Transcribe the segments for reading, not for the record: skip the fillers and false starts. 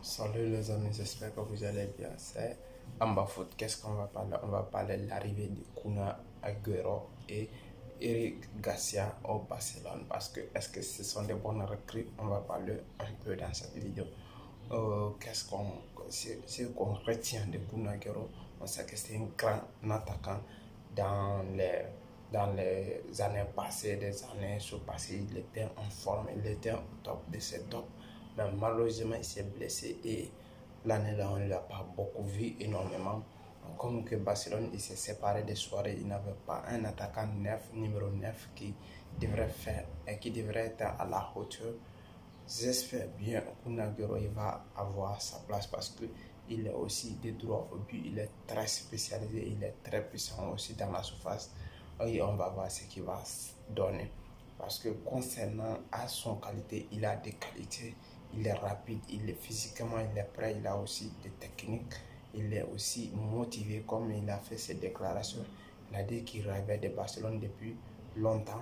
Salut les amis, j'espère que vous allez bien. C'est Amba Foot. Qu'est-ce qu'on va parler? On va parler de l'arrivée de Kuna Agüero et Eric Garcia au Barcelone. Parce que est-ce que ce sont des bonnes recrues? On va parler un peu dans cette vidéo. Ce qu'on retient de Kuna Agüero? On sait que c'est un grand attaquant dans les années passées, des années sous-passées. Il était en forme, il était au top de ses tops. Mais malheureusement, il s'est blessé et l'année-là, on ne l'a pas beaucoup vu énormément. Comme que Barcelone, il s'est séparé des soirées, il n'avait pas un attaquant numéro 9 qui devrait faire et qui devrait être à la hauteur. J'espère bien qu'Kun Agüero va avoir sa place parce qu'il est aussi des droits au but, il est très spécialisé, il est très puissant aussi dans la surface. Et on va voir ce qu'il va donner. Parce que concernant à son qualité, il a des qualités, il est rapide, il est physiquement, il est prêt, il a aussi des techniques, il est aussi motivé comme il a fait ses déclarations. Il a dit qu'il rêvait de Barcelone depuis longtemps.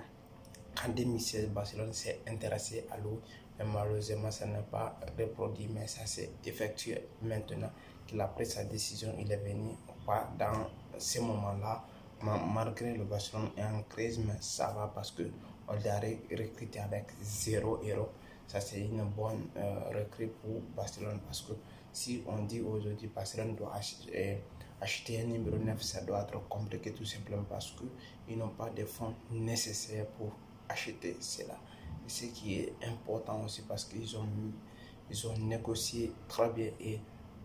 En 2016, Barcelone s'est intéressé à lui, mais malheureusement, ça n'a pas reproduit, mais ça s'est effectué maintenant qu'il a pris sa décision. Il est venu pas dans ce moment-là, malgré le Barcelone est en crise, mais ça va parce qu'on l'a recruté avec 0 €. Ça, c'est une bonne recrue pour Barcelone parce que si on dit aujourd'hui Barcelone doit acheter un numéro 9, ça doit être compliqué tout simplement parce qu'ils n'ont pas de fonds nécessaires pour acheter cela. Et ce qui est important aussi parce qu'ils ont négocié très bien et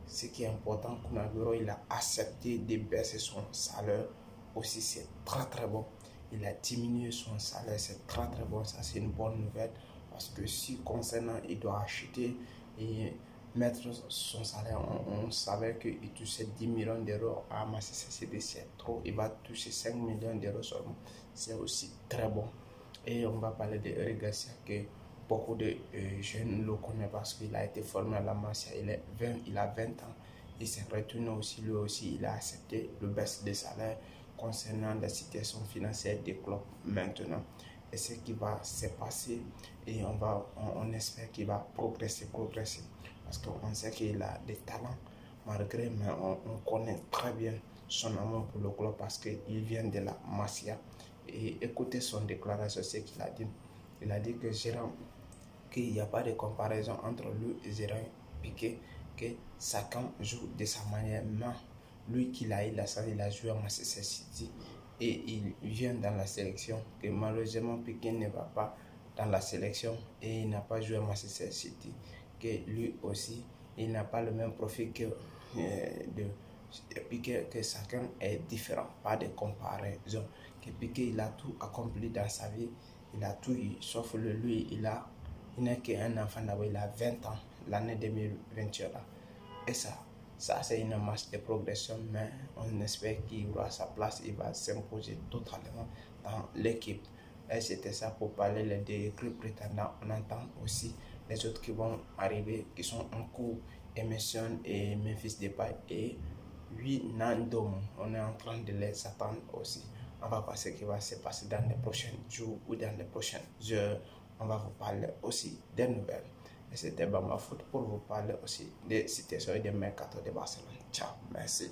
ce qui est important, Kun Agüero, il a accepté de baisser son salaire aussi, c'est très bon. Il a diminué son salaire, c'est très bon, ça c'est une bonne nouvelle parce que si concernant il doit acheter et mettre son salaire, on savait qu'il touchait 10 millions d'euros à Manchester City, c'est trop, il va toucher 5 millions d'euros seulement, c'est aussi très bon. Et on va parler de Eric Garcia que beaucoup de jeunes le connaissent parce qu'il a été formé à la Masia, il a 20 ans. Il s'est retourné aussi, lui aussi, il a accepté le baisse de salaire concernant la situation financière des clubs maintenant. Et ce qui va se passer, et on espère qu'il va progresser, parce qu'on sait qu'il a des talents, malgré, mais on connaît très bien son amour pour le club parce qu'il vient de la Masia. Et écoutez son déclaration, ce qu'il a dit. Il a dit que qu'il n'y a pas de comparaison entre lui et Gérard Piqué, que chacun joue de sa manière. Mais lui qu'il a eu la chance, il a joué à Manchester City et il vient dans la sélection, que malheureusement Piqué ne va pas dans la sélection et il n'a pas joué à Manchester City, que lui aussi il n'a pas le même profil que Piqué, que chacun est différent, pas de comparaison, que Piqué il a tout accompli dans sa vie, il a tout eu, sauf lui il n'est qu'un enfant d'abord, il a 20 ans, l'année 2021 là. Et ça c'est une marche de progression, mais on espère qu'il aura sa place, il va s'imposer totalement dans l'équipe. Et c'était ça pour parler des clubs prétendants. On entend aussi les autres qui vont arriver, qui sont en cours, Emerson et Memphis Depay et Nandom. On est en train de les attendre aussi. On va voir ce qui va se passer dans les prochains jours ou dans les prochaines heures. On va vous parler aussi des nouvelles. Et c'était Bamba Foot pour vous parler aussi des situations et des mercato de Barcelone. Ciao, merci.